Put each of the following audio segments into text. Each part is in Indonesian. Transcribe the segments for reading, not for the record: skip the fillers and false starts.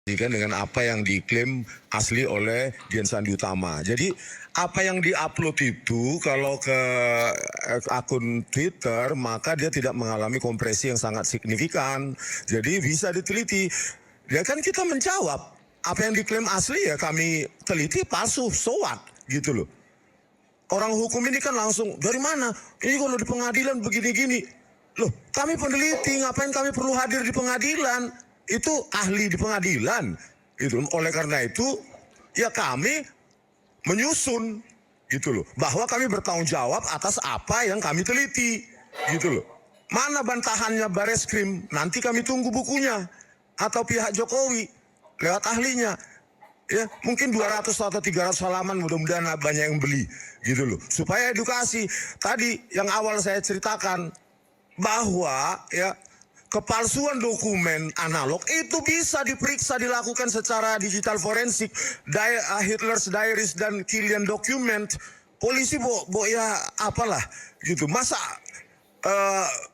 dengan apa yang diklaim asli oleh Dian Sandi Utama. Jadi apa yang diupload itu kalau ke akun Twitter maka dia tidak mengalami kompresi yang sangat signifikan. Jadi bisa diteliti. Ya kan kita menjawab apa yang diklaim asli ya kami teliti palsu, so what gitu loh. Orang hukum ini kan langsung dari mana? Ini kalau di pengadilan begini-gini. Loh, kami peneliti, ngapain kami perlu hadir di pengadilan? Itu ahli di pengadilan. Itu oleh karena itu ya kami menyusun gitu loh, bahwa kami bertanggung jawab atas apa yang kami teliti gitu loh. Mana bantahannya Bareskrim? Nanti kami tunggu bukunya atau pihak Jokowi lewat ahlinya. Ya, mungkin 200 atau 300 halaman, mudah-mudahan banyak yang beli gitu loh. Supaya edukasi. Tadi yang awal saya ceritakan bahwa ya kepalsuan dokumen analog itu bisa diperiksa, dilakukan secara digital forensik. Hitler's Diaries dan Killian Document. Polisi ya apalah gitu. Masa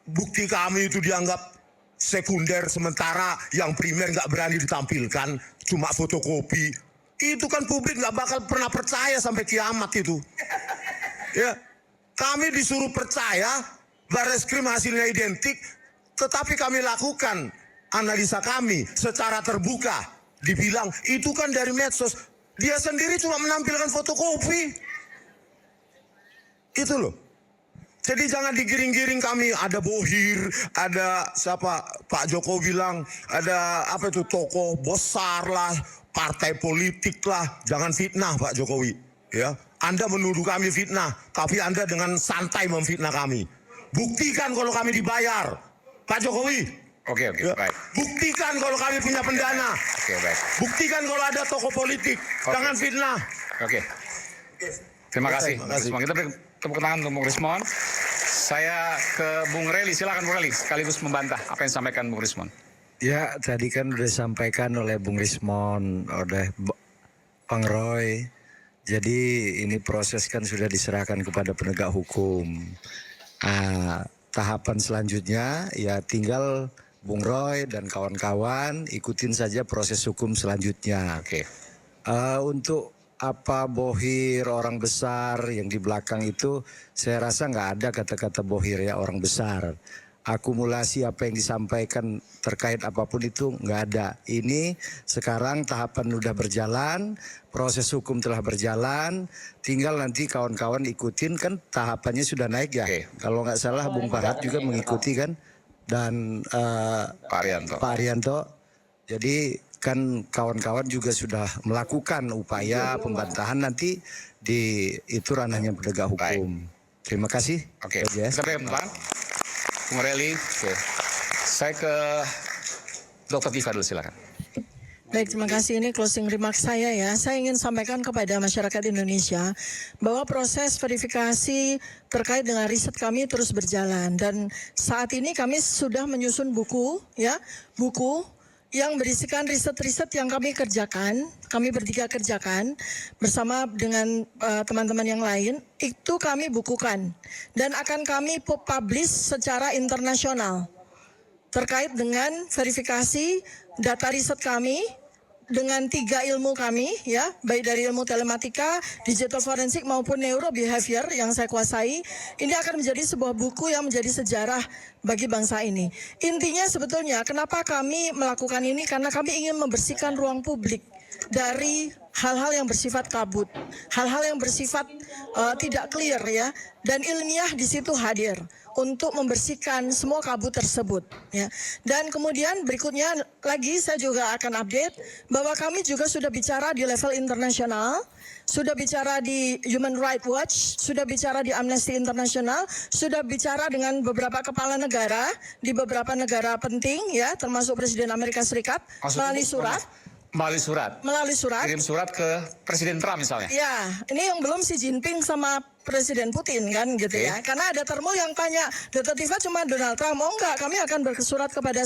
bukti kami itu dianggap sekunder sementara yang primer nggak berani ditampilkan, cuma fotokopi. Itu kan publik nggak bakal pernah percaya sampai kiamat itu. Ya, kami disuruh percaya Bareskrim hasilnya identik, tetapi kami lakukan analisa kami secara terbuka. Dibilang itu kan dari medsos. Dia sendiri cuma menampilkan fotokopi. Itu loh. Jadi jangan digiring-giring kami ada bohir, ada siapa Pak Jokowi bilang ada apa itu tokoh besar lah, partai politik lah. Jangan fitnah Pak Jokowi. Ya, Anda menuduh kami fitnah, tapi Anda dengan santai memfitnah kami. Buktikan kalau kami dibayar, Pak Jokowi. Oke, ya. Baik. Buktikan kalau kami punya pendana. Oke, baik. Buktikan kalau ada tokoh politik. Jangan fitnah. Oke. Terima kasih. Kita beri tepuk tangan untuk Bung Rismon. Saya ke Bung Reli, silakan Bung Reli sekaligus membantah apa yang disampaikan Bung Rismon. Ya, tadi kan sudah disampaikan oleh Bung Rismon, oleh Bang Roy. Jadi ini proses kan sudah diserahkan kepada penegak hukum. Tahapan selanjutnya ya tinggal Bung Roy dan kawan-kawan ikutin saja proses hukum selanjutnya. Oke. Untuk apa bohir orang besar yang di belakang itu saya rasa nggak ada kata-kata bohir ya orang besar. Akumulasi apa yang disampaikan terkait apapun itu nggak ada. Ini sekarang tahapan sudah berjalan, proses hukum telah berjalan, tinggal nanti kawan-kawan ikutin kan tahapannya sudah naik ya. Oke. Kalau nggak salah Bung Farhat juga mengikuti kan dan Pak Arianto. Jadi kan kawan-kawan juga sudah melakukan upaya pembantahan nanti di itu ranahnya penegak hukum. Terima kasih. Oke. Kita beri tepuk tangan. Bung Reli, saya ke Dr. Tifa dulu silakan. Baik, terima kasih. Ini closing remarks saya ya. Saya ingin sampaikan kepada masyarakat Indonesia bahwa proses verifikasi terkait dengan riset kami terus berjalan. Dan saat ini kami sudah menyusun buku yang berisikan riset-riset yang kami kerjakan, kami bertiga kerjakan bersama dengan teman-teman yang lain, itu kami bukukan dan akan kami publish secara internasional terkait dengan verifikasi data riset kami dengan 3 ilmu kami ya, baik dari ilmu telematika, digital forensik maupun neurobehavior yang saya kuasai. Ini akan menjadi sebuah buku yang menjadi sejarah bagi bangsa ini. Intinya sebetulnya kenapa kami melakukan ini, karena kami ingin membersihkan ruang publik dari hal-hal yang bersifat kabut, hal-hal yang bersifat tidak clear ya, dan ilmiah di situ hadir untuk membersihkan semua kabut tersebut ya. Dan kemudian berikutnya lagi saya juga akan update bahwa kami juga sudah bicara di level internasional, sudah bicara di Human Rights Watch, sudah bicara di Amnesty International, sudah bicara dengan beberapa kepala negara di beberapa negara penting ya, termasuk Presiden Amerika Serikat melalui surat. Melalui surat. Kirim surat ke Presiden Trump misalnya. Ya, ini yang belum Xi Jinping sama Presiden Putin kan gitu ya. Karena ada termo yang tanya, Dr. Tifa cuma Donald Trump. Oh enggak, kami akan bersurat kepada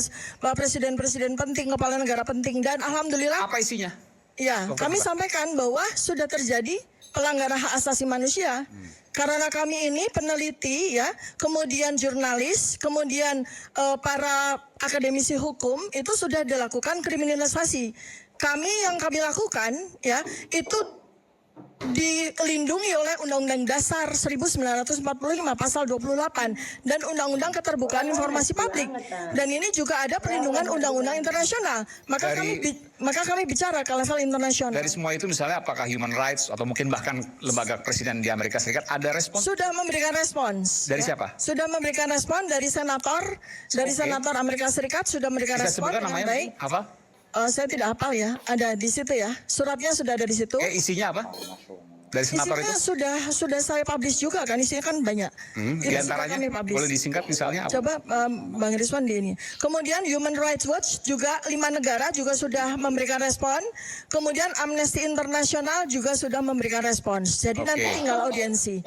presiden-presiden penting, kepala negara penting. Dan alhamdulillah. Apa isinya? Ya, kami sampaikan bahwa sudah terjadi pelanggaran hak asasi manusia. Karena kami ini peneliti ya, kemudian jurnalis, kemudian para akademisi hukum itu sudah dilakukan kriminalisasi. yang kami lakukan ya itu dilindungi oleh Undang-Undang Dasar 1945 pasal 28 dan Undang-Undang Keterbukaan Informasi Publik, dan ini juga ada perlindungan undang-undang internasional. Maka kami bicara ke level internasional. Dari semua itu misalnya apakah human rights atau mungkin bahkan lembaga presiden di Amerika Serikat ada respons? Sudah memberikan respons. Dari siapa? Sudah memberikan respons dari senator Amerika Serikat sudah memberikan Bisa respons sebutkan dengan namanya? baik. Apa? Saya tidak hafal ya, ada di situ ya. Suratnya sudah ada di situ. Isinya apa? Dari senator Isinya itu? sudah saya publish juga kan, isinya kan banyak. Di antaranya boleh disingkat misalnya apa? Coba Bang Rizwan di ini. Kemudian Human Rights Watch juga 5 negara juga sudah memberikan respon. Kemudian Amnesty International juga sudah memberikan respons. Jadi nanti tinggal audiensi.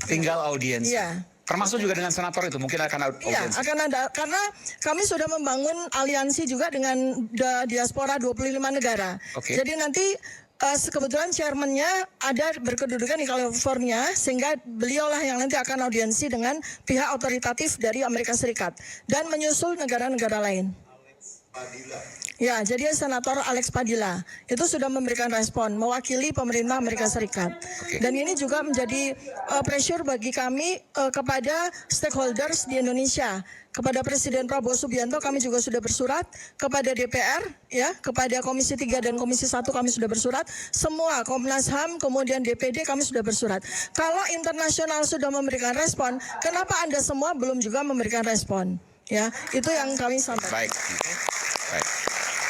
Tinggal audiensi. Iya. Termasuk juga dengan senator itu mungkin akan audiensi. Iya, akan ada, karena kami sudah membangun aliansi juga dengan diaspora 25 negara. Jadi nanti kebetulan chairman-nya ada berkedudukan di California, sehingga beliaulah yang nanti akan audiensi dengan pihak otoritatif dari Amerika Serikat dan menyusul negara-negara lain. Ya, jadi Senator Alex Padilla itu sudah memberikan respon mewakili pemerintah Amerika Serikat. Dan ini juga menjadi pressure bagi kami kepada stakeholders di Indonesia. Kepada Presiden Prabowo Subianto kami juga sudah bersurat, kepada DPR ya, kepada Komisi 3 dan Komisi 1 kami sudah bersurat, semua Komnas HAM kemudian DPD kami sudah bersurat. Kalau internasional sudah memberikan respon, kenapa Anda semua belum juga memberikan respon? Ya, itu yang kami sampaikan. Baik.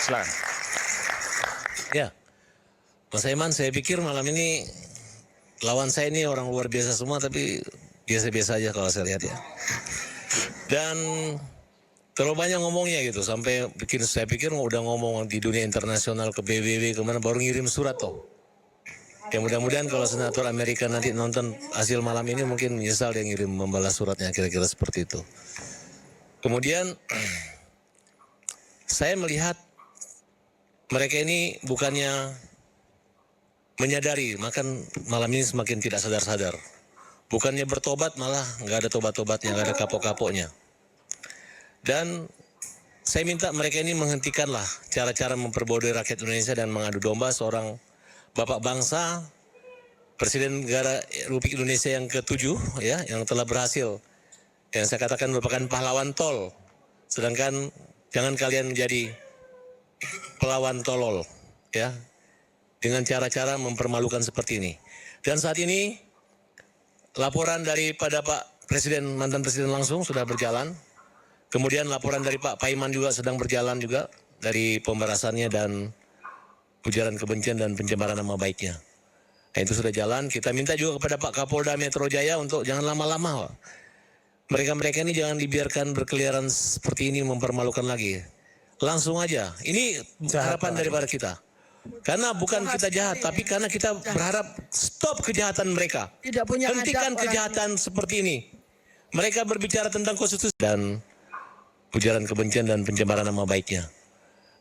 Silakan. Ya, Mas Aiman, saya pikir malam ini lawan saya ini orang luar biasa semua, tapi biasa-biasa aja kalau saya lihat ya. Dan terlalu banyak ngomongnya gitu, sampai saya pikir udah ngomong di dunia internasional ke PBB kemana baru ngirim surat toh. Ya mudah-mudahan kalau senator Amerika nanti nonton hasil malam ini mungkin menyesal dia ngirim membalas suratnya, kira-kira seperti itu. Kemudian saya melihat mereka ini bukannya menyadari, makan malam ini semakin tidak sadar-sadar. Bukannya bertobat, malah nggak ada tobat-tobatnya, nggak ada kapok-kapoknya. Dan saya minta mereka ini menghentikanlah cara-cara memperbodohi rakyat Indonesia dan mengadu domba seorang bapak bangsa, Presiden Negara Republik Indonesia yang ke-7, ya, yang telah berhasil, yang saya katakan merupakan pahlawan tol. Sedangkan jangan kalian menjadi pelawan tolol, ya, dengan cara-cara mempermalukan seperti ini. Dan saat ini laporan daripada Pak Presiden, mantan Presiden langsung sudah berjalan. Kemudian laporan dari Pak Paiman juga sedang berjalan juga dari pemberasannya dan ujaran kebencian dan pencemaran nama baiknya. Nah, itu sudah jalan. Kita minta juga kepada Pak Kapolda Metro Jaya untuk jangan lama-lama. Mereka-mereka ini jangan dibiarkan berkeliaran seperti ini, mempermalukan lagi. Langsung aja. Ini harapan daripada kita. Karena bukan kita jahat, tapi karena kita berharap stop kejahatan mereka. Hentikan kejahatan seperti ini. Mereka berbicara tentang konstitusi dan ujaran kebencian dan pencemaran nama baiknya.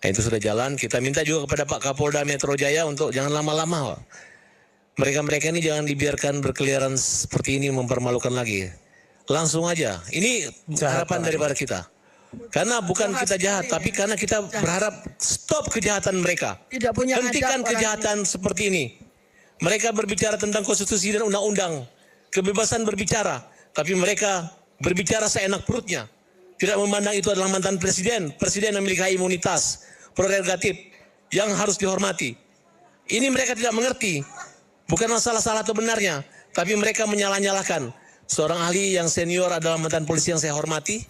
Nah, itu sudah jalan. Kita minta juga kepada Pak Kapolda Metro Jaya untuk jangan lama-lama. Mereka-mereka ini jangan dibiarkan berkeliaran seperti ini, mempermalukan lagi. Langsung aja. Ini harapan daripada kita. Karena bukan kita jahat, tapi karena kita berharap stop kejahatan mereka. Hentikan kejahatan seperti ini. Mereka berbicara tentang konstitusi dan undang-undang. Kebebasan berbicara. Tapi mereka berbicara seenak perutnya. Tidak memandang itu adalah mantan presiden. Presiden memiliki imunitas, prerogatif yang harus dihormati. Ini mereka tidak mengerti. Bukan masalah salah atau benarnya. Tapi mereka menyalah-nyalahkan. Seorang ahli yang senior adalah mantan polisi yang saya hormati,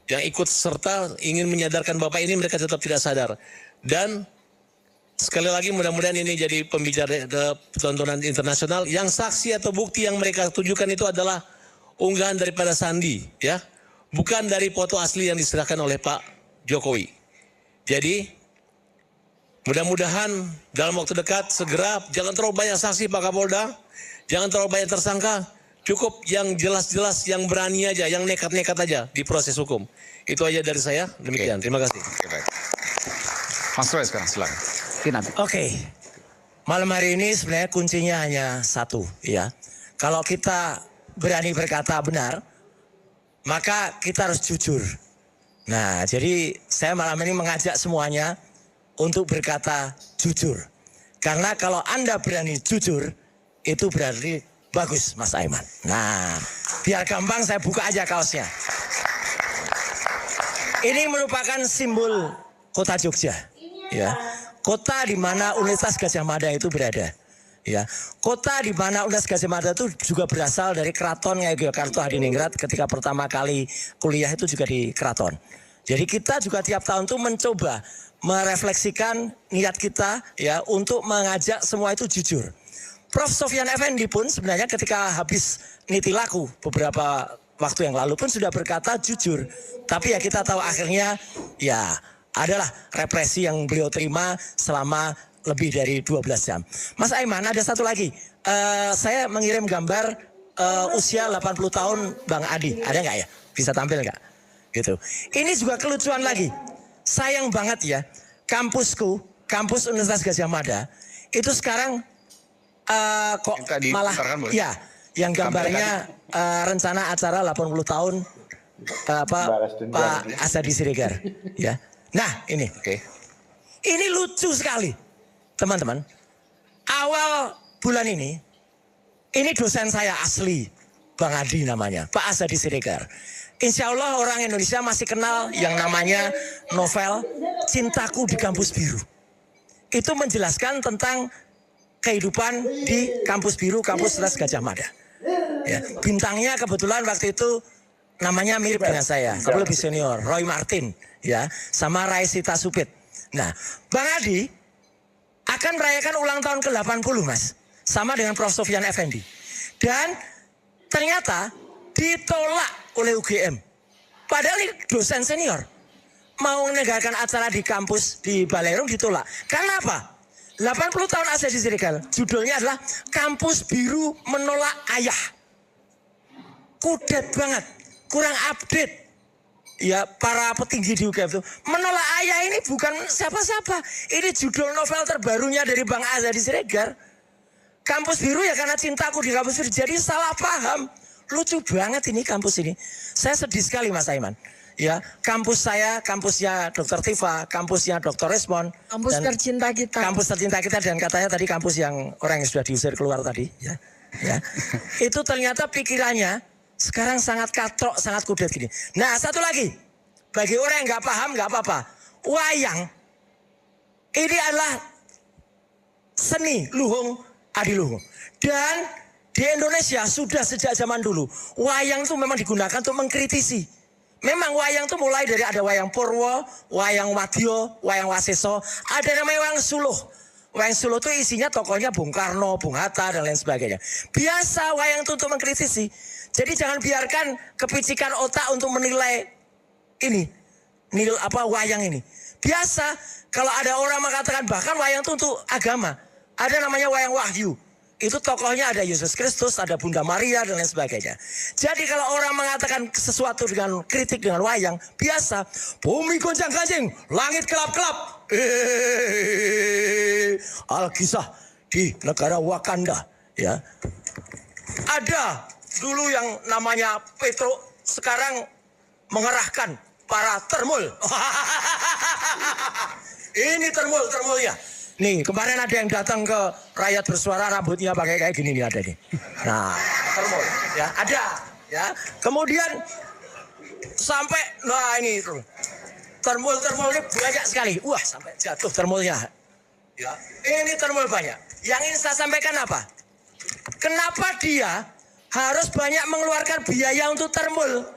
yang ikut serta ingin menyadarkan Bapak ini, mereka tetap tidak sadar. Dan sekali lagi mudah-mudahan ini jadi pembicara tontonan internasional. Yang saksi atau bukti yang mereka tunjukkan itu adalah unggahan daripada Sandi, ya, bukan dari foto asli yang diserahkan oleh Pak Jokowi. Jadi mudah-mudahan dalam waktu dekat segera, jangan terlalu banyak saksi Pak Kapolda, jangan terlalu banyak tersangka. Cukup yang jelas-jelas, yang berani aja, yang nekat-nekat aja di proses hukum. Itu aja dari saya. Demikian. Terima kasih. Baik. Mas Roy sekarang silakan. Oke. Malam hari ini sebenarnya kuncinya hanya satu, ya. Kalau kita berani berkata benar, maka kita harus jujur. Nah, jadi saya malam ini mengajak semuanya untuk berkata jujur. Karena kalau Anda berani jujur, itu berarti bagus, Mas Aiman. Nah, biar gampang saya buka aja kaosnya. Ini merupakan simbol kota Jogja, ya. Kota di mana Universitas Gadjah Mada itu berada, ya. Kota di mana Universitas Gadjah Mada itu juga berasal dari Keraton Ngayogyakarta Hadiningrat ketika pertama kali kuliah itu juga di keraton. Jadi kita juga tiap tahun tuh mencoba merefleksikan niat kita, ya, untuk mengajak semua itu jujur. Prof. Sofyan Effendi pun sebenarnya ketika habis niti laku beberapa waktu yang lalu pun sudah berkata jujur. Tapi ya kita tahu akhirnya ya adalah represi yang beliau terima selama lebih dari 12 jam. Mas Aiman, ada satu lagi. Saya mengirim gambar usia 80 tahun Bang Adi. Ada nggak ya? Bisa tampil nggak? Gitu. Ini juga kelucuan lagi. Sayang banget ya, kampusku, kampus Universitas Gadjah Mada, itu sekarang kok malah ya, yang gambarnya rencana acara 80 tahun Pak Asadi Siregar, ya. Nah, ini. Ini lucu sekali, teman-teman. Awal bulan ini dosen saya asli, Bang Adi namanya, Pak Asadi Siregar. Insya Allah orang Indonesia masih kenal yang namanya novel Cintaku di Kampus Biru. Itu menjelaskan tentang kehidupan di Kampus Biru, Kampus Universitas Gadjah Mada. Ya, bintangnya kebetulan waktu itu namanya mirip dengan saya, tapi lebih senior, Roy Martin, ya, sama Raisita Supit. Nah, Bang Adi akan merayakan ulang tahun ke-80, Mas, sama dengan Prof. Sofyan Effendi. Dan ternyata ditolak oleh UGM. Padahal ini dosen senior. Mau menegakkan acara di kampus di Balerung ditolak. Karena apa? 80 tahun Asadi Siregar, judulnya adalah Kampus Biru Menolak Ayah. Kudet banget, kurang update. Ya, para petinggi di UGM itu menolak ayah ini bukan siapa-siapa. Ini judul novel terbarunya dari Bang Asadi Siregar. Kampus Biru ya karena cintaku di Kampus Biru. Jadi salah paham. Lucu banget ini kampus ini. Saya sedih sekali Mas Aiman. Ya, kampus saya, kampusnya Dr. Tifa, kampusnya Dr. Resmond. Kampus tercinta kita. Kampus tercinta kita dan katanya tadi kampus yang orang yang sudah diusir keluar tadi. Ya, ya. Itu ternyata pikirannya sekarang sangat katrok, sangat kudet gini. Nah, satu lagi. Bagi orang yang nggak paham nggak apa-apa. Wayang ini adalah seni luhung adiluhung. Dan di Indonesia sudah sejak zaman dulu wayang itu memang digunakan untuk mengkritisi. Memang wayang itu mulai dari ada wayang Purwo, wayang Wadya, wayang Waseso, ada namanya wayang Suluh. Wayang Suluh itu isinya tokohnya Bung Karno, Bung Hatta dan lain sebagainya. Biasa wayang itu untuk mengkritisi. Jadi jangan biarkan kepicikan otak untuk menilai ini, wayang ini. Biasa kalau ada orang mengatakan bahkan wayang itu untuk agama. Ada namanya wayang Wahyu. Itu tokohnya ada Yesus Kristus, ada Bunda Maria dan lain sebagainya. Jadi kalau orang mengatakan sesuatu dengan kritik dengan wayang, biasa. Bumi goncang-gancing, langit kelap-kelap. Alkisah di negara Wakanda, ya. Ada dulu yang namanya Petro, sekarang mengerahkan para termul. Ini termulnya. Nih, kemarin ada yang datang ke Rakyat Bersuara, rambutnya pakai kayak gini nih ada nih. Nah, termul, ya ada, ya. Kemudian sampai, nah ini termul ini banyak sekali. Wah, sampai jatuh termulnya. Ya, ini termul banyak. Yang ingin saya sampaikan apa? Kenapa dia harus banyak mengeluarkan biaya untuk termul?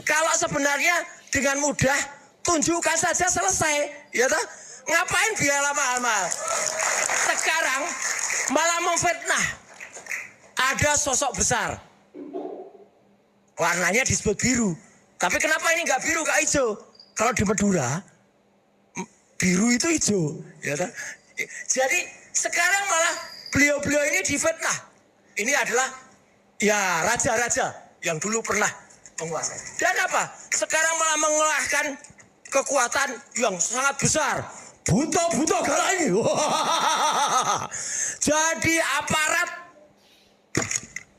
Kalau sebenarnya dengan mudah tunjukkan saja selesai, ya toh? Ngapain biaya mahal-mahal? Sekarang malah memfitnah. Ada sosok besar. Warnanya disebut biru. Tapi kenapa ini nggak biru, nggak hijau? Kalau di Madura, biru itu hijau. Ya toh? Jadi sekarang malah beliau-beliau ini difitnah. Ini adalah ya raja-raja yang dulu pernah menguasai. Dan apa? Sekarang malah mengerahkan kekuatan yang sangat besar. Buto galai. Jadi aparat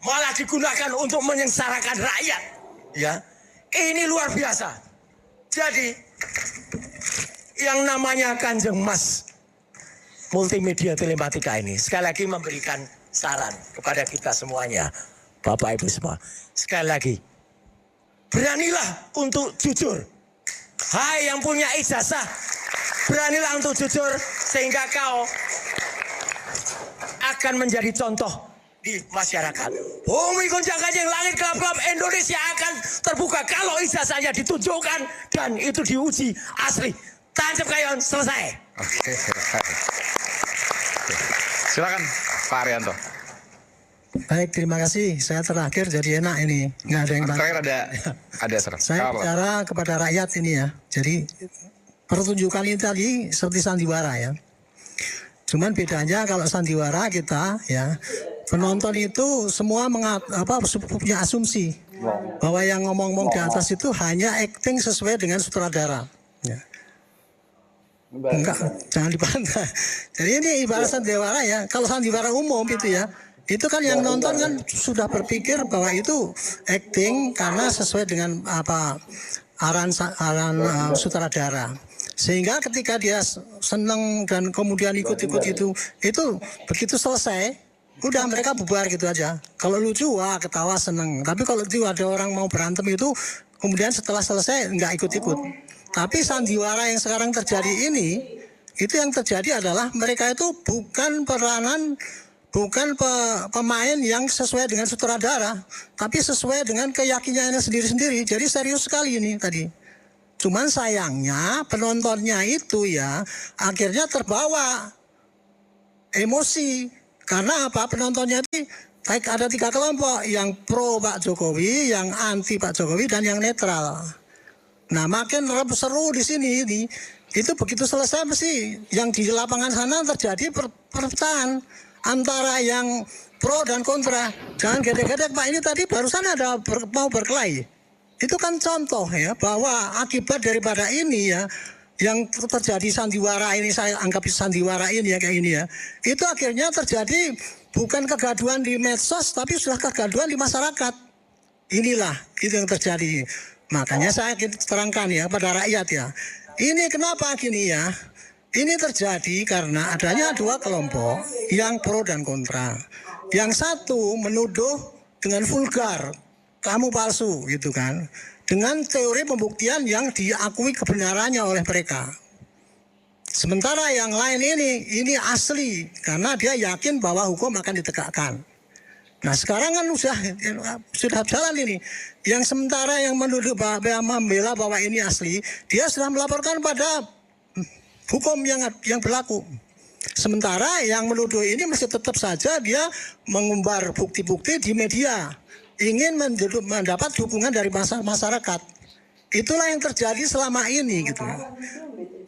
malah digunakan untuk menyengsarakan rakyat. Ya, ini luar biasa. Jadi yang namanya Kanjeng Mas Multimedia Telematika ini sekali lagi memberikan saran kepada kita semuanya, Bapak Ibu semua. Sekali lagi, beranilah untuk jujur. Hai yang punya ijazah, beranilah untuk jujur sehingga kau akan menjadi contoh di masyarakat. Bumi gonjang-ganjing, langit gelap-gelap, Indonesia akan terbuka kalau ijazahnya ditunjukkan dan itu diuji asli. Tancap kayon, selesai. Oke. Silakan Pak Arianto. Baik, terima kasih. Saya terakhir jadi enak ini. Nggak ada yang Terakhir ada saran. Saya Apa, Pak? bicara kepada rakyat ini ya. Jadi pertunjukan ini tadi seperti sandiwara ya. Cuman bedanya kalau sandiwara kita ya, penonton itu semua punya asumsi bahwa yang ngomong-ngomong di atas itu hanya acting sesuai dengan sutradara. Ya. Enggak, jangan dibantah. Jadi ini ibarat sandiwara ya. Kalau sandiwara umum itu ya, itu kan yang nonton kan sudah berpikir bahwa itu acting karena sesuai dengan arahan sutradara. Sehingga ketika dia senang dan kemudian ikut-ikut itu begitu selesai, udah mereka bubar gitu aja. Kalau lucu, wah ketawa seneng. Tapi kalau itu ada orang mau berantem itu, kemudian setelah selesai nggak ikut-ikut. Tapi sandiwara yang sekarang terjadi ini, itu yang terjadi adalah mereka itu bukan pemain yang sesuai dengan sutradara, tapi sesuai dengan keyakinannya sendiri-sendiri. Jadi serius sekali ini tadi. Cuman sayangnya penontonnya itu ya akhirnya terbawa emosi. Karena apa? Penontonnya itu ada 3 kelompok, yang pro Pak Jokowi, yang anti Pak Jokowi, dan yang netral. Nah makin seru di sini ini, itu begitu selesai mesti yang di lapangan sana terjadi perpecahan antara yang pro dan kontra. Jangan gedek-gedek Pak, ini tadi barusan ada mau berkelahi. Itu kan contoh ya bahwa akibat daripada ini ya, yang terjadi sandiwara ini, saya anggap sandiwara ini ya kayak ini ya, itu akhirnya terjadi bukan kegaduhan di medsos tapi sudah kegaduhan di masyarakat. Inilah itu yang terjadi. Makanya saya terangkan ya pada rakyat ya. Ini kenapa gini ya? Ini terjadi karena adanya 2 kelompok yang pro dan kontra. Yang satu menuduh dengan vulgar, kamu palsu gitu kan. Dengan teori pembuktian yang diakui kebenarannya oleh mereka. Sementara yang lain ini asli karena dia yakin bahwa hukum akan ditegakkan. Nah sekarang kan sudah jalan ini. Yang sementara yang menuduh membela bahwa ini asli, dia sudah melaporkan pada hukum yang berlaku. Sementara yang menuduh ini masih tetap saja dia mengumbar bukti-bukti di media, ingin mendapat dukungan dari masyarakat. Itulah yang terjadi selama ini gitu.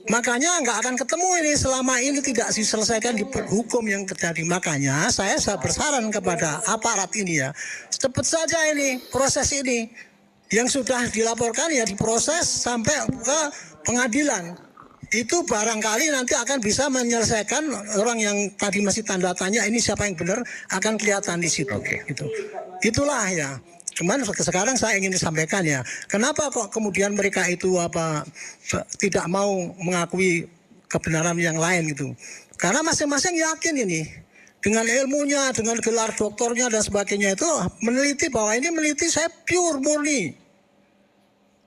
Makanya nggak akan ketemu ini selama ini tidak diselesaikan di hukum yang terjadi. Makanya saya bersaran kepada aparat ini ya, cepat saja ini proses ini yang sudah dilaporkan ya diproses sampai ke pengadilan. Itu barangkali nanti akan bisa menyelesaikan orang yang tadi masih tanda tanya ini siapa yang benar akan kelihatan di situ. Gitu. Itulah ya. Cuman sekarang saya ingin disampaikan ya, kenapa kok kemudian mereka itu tidak mau mengakui kebenaran yang lain gitu? Karena masing-masing yakin ini dengan ilmunya, dengan gelar doktornya dan sebagainya itu meneliti bahwa ini meneliti saya pure murni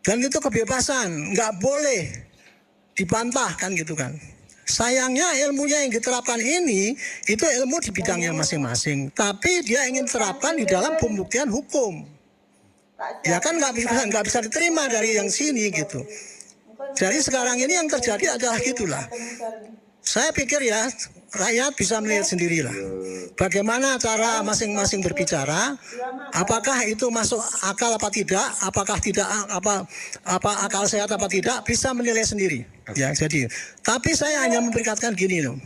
dan itu kebebasan, nggak boleh dibantah kan gitu kan. Sayangnya ilmunya yang diterapkan ini itu ilmu di bidangnya masing-masing, tapi dia ingin terapkan di dalam pembuktian hukum. Ya kan nggak bisa diterima dari yang sini gitu. Jadi sekarang ini yang terjadi adalah gitulah. Saya pikir ya rakyat bisa melihat sendirilah bagaimana cara masing-masing berbicara, apakah itu masuk akal apa tidak, apakah tidak apa akal sehat apa tidak, bisa menilai sendiri. Ya jadi, tapi saya hanya memperkatakan gini loh.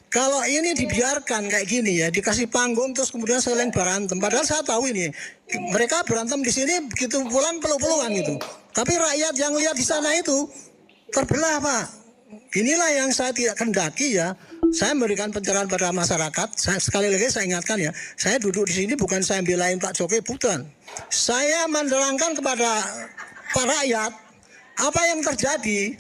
Kalau ini dibiarkan kayak gini ya, dikasih panggung terus kemudian saling berantem. Padahal saya tahu ini, mereka berantem di sini begitu pulang peluk-pelukan gitu. Tapi rakyat yang lihat di sana itu terbelah Pak. Inilah yang saya tidak kendaki ya. Saya memberikan pencerahan pada masyarakat. Sekali lagi saya ingatkan ya, saya duduk di sini bukan saya belain Pak Jokowi, bukan. Saya menerangkan kepada Pak rakyat apa yang terjadi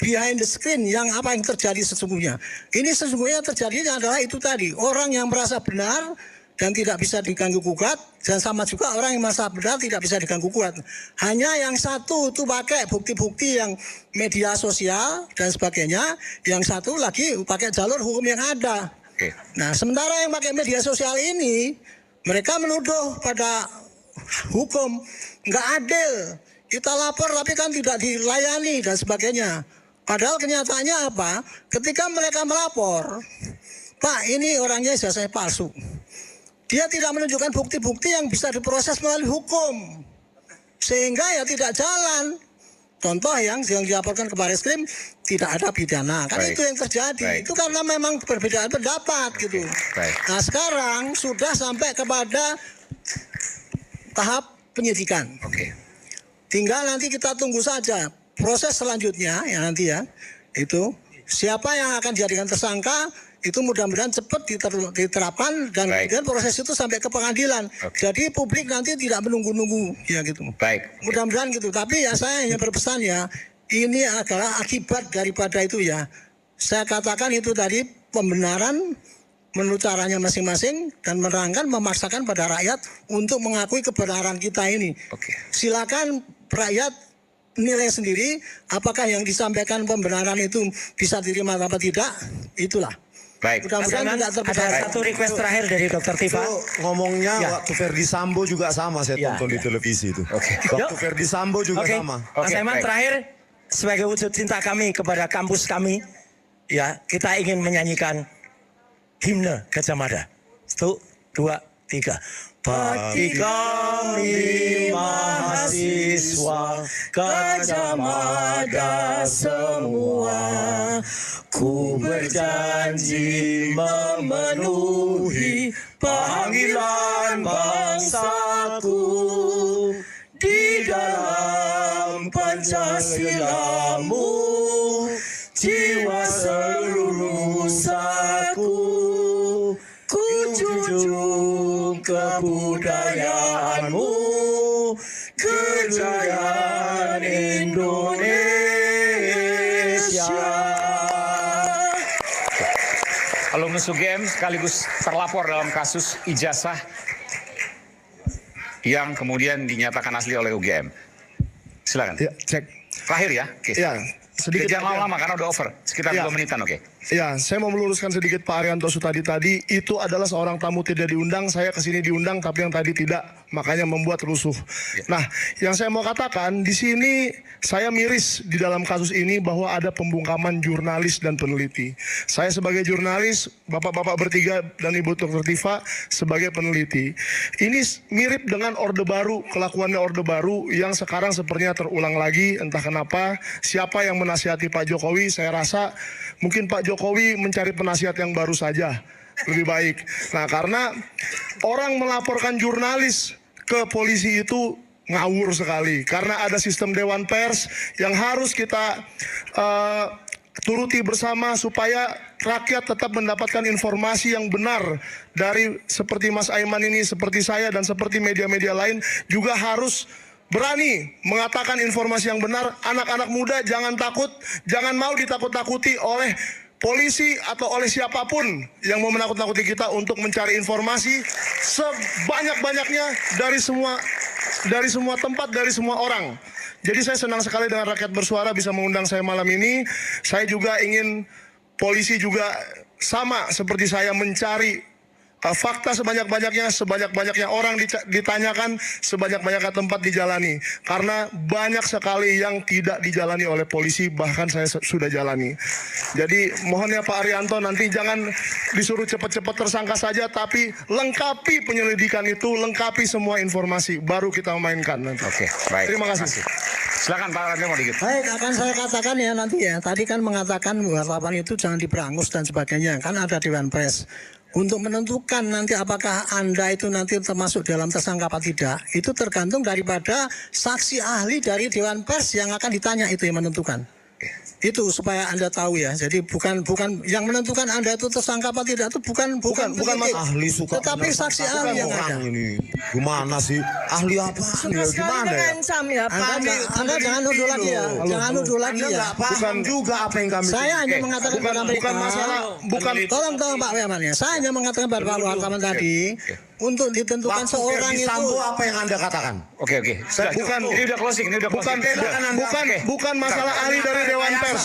behind the screen, apa yang terjadi sesungguhnya. Ini sesungguhnya terjadinya adalah itu tadi, orang yang merasa benar dan tidak bisa diganggu gugat, dan sama juga orang yang merasa benar tidak bisa diganggu gugat. Hanya yang satu itu pakai bukti-bukti yang media sosial dan sebagainya, yang satu lagi pakai jalur hukum yang ada. Nah, sementara yang pakai media sosial ini, mereka menuduh pada hukum nggak adil. Kita lapor tapi kan tidak dilayani dan sebagainya. Padahal kenyataannya apa? Ketika mereka melapor, Pak, ini orangnya ijazahnya palsu. Dia tidak menunjukkan bukti-bukti yang bisa diproses melalui hukum, sehingga ya tidak jalan. Contoh yang dilaporkan ke Barreskrim tidak ada pidana, kan itu yang terjadi. Itu karena memang perbedaan pendapat gitu. Nah, sekarang sudah sampai kepada tahap penyidikan. Tinggal nanti kita tunggu saja proses selanjutnya ya nanti ya. Itu siapa yang akan dijadikan tersangka, itu mudah-mudahan cepat diterapkan dan kemudian proses itu sampai ke pengadilan. Jadi publik nanti tidak menunggu-nunggu ya gitu. Mudah-mudahan gitu. Tapi ya saya hanya berpesan ya, ini adalah akibat daripada itu ya. Saya katakan itu tadi pembenaran menurut caranya masing-masing dan menerangkan, memaksakan pada rakyat untuk mengakui kebenaran kita ini. Silakan rakyat nilai sendiri apakah yang disampaikan pembenaran itu bisa diterima atau tidak. Itulah. Mudah-mudahan tidak terpecah. Ada satu request terakhir dari Dr. Tifa. Ngomongnya waktu Ferdi Sambo juga sama, saya tonton di televisi itu. Waktu Ferdi Sambo juga sama. Mas Aiman terakhir, sebagai wujud cinta kami kepada kampus kami, ya kita ingin menyanyikan himne Gajah Mada. 1, 2, 3. Bakti kami mahasiswa Gajah Mada semua, ku berjanji memenuhi panggilan bangsaku di dalam Pancasilamu, jiwa seluruh nusaku, ku junjung kebudayaanmu, kejayaan Indonesia. Alumnus UGM sekaligus terlapor dalam kasus ijazah yang kemudian dinyatakan asli oleh UGM. Silakan. Ya, cek. Terakhir ya. Ya, sedikit. Jangan lama-lama karena udah over. Sekitar 2 menitan, Ya, saya mau meluruskan sedikit Pak Arianto Sutadi tadi. Itu adalah seorang tamu tidak diundang. Saya kesini diundang, tapi yang tadi tidak. Makanya membuat rusuh. Nah, yang saya mau katakan di sini saya miris di dalam kasus ini bahwa ada pembungkaman jurnalis dan peneliti. Saya sebagai jurnalis, bapak-bapak bertiga dan Ibu Dr. Tifa sebagai peneliti. Ini mirip dengan Orde Baru, kelakuannya Orde Baru yang sekarang sepertinya terulang lagi. Entah kenapa, siapa yang menasihati Pak Jokowi, saya rasa mungkin Pak Jokowi mencari penasihat yang baru saja, lebih baik. Nah, karena orang melaporkan jurnalis ke polisi itu ngawur sekali. Karena ada sistem Dewan Pers yang harus kita turuti bersama supaya rakyat tetap mendapatkan informasi yang benar dari seperti Mas Aiman ini, seperti saya, dan seperti media-media lain juga harus berani mengatakan informasi yang benar. Anak-anak muda jangan takut, jangan mau ditakut-takuti oleh polisi atau oleh siapapun yang mau menakut-nakuti kita untuk mencari informasi sebanyak-banyaknya dari semua tempat, dari semua orang. Jadi saya senang sekali dengan Rakyat Bersuara bisa mengundang saya malam ini. Saya juga ingin polisi juga sama seperti saya mencari fakta sebanyak-banyaknya orang ditanyakan, sebanyak-banyaknya tempat dijalani. Karena banyak sekali yang tidak dijalani oleh polisi, bahkan saya sudah jalani. Jadi mohon ya Pak Arianto, nanti jangan disuruh cepat-cepat tersangka saja, tapi lengkapi penyelidikan itu, lengkapi semua informasi, baru kita mainkan nanti. Baik. Terima kasih. Silakan Pak Arianto mau dikit. Baik, akan saya katakan ya nanti ya. Tadi kan mengatakan wartawan itu jangan diberangus dan sebagainya. Kan ada Dewan Pers. Untuk menentukan nanti apakah Anda itu nanti termasuk dalam tersangka apa tidak, itu tergantung daripada saksi ahli dari Dewan Pers yang akan ditanya, itu yang menentukan. Itu supaya Anda tahu ya. Jadi bukan yang menentukan Anda itu tersangka apa tidak itu bukan penyidik. Ahli suka Tetapi benar, saksi bukan ahli yang orang ada. ini. Gimana sih? Ahli apa? Suka sekali Gimana ya? mengancam ya Pak. Anda jangan nuduh lagi ya. Jangan nuduh lagi Anda ya. nggak paham juga apa yang kami Saya hanya mengatakan kepada mereka. Bukan masalah, bukan Tolong Pak Wayan ya. Saya hanya mengatakan kepada Pak wartawan tadi untuk ditentukan Waktu seorang Ferdi itu. Sambo apa yang Anda katakan? Oke. Sudah, bukan- ini udah closing, bukan masalah ahli dari Dewan Pers.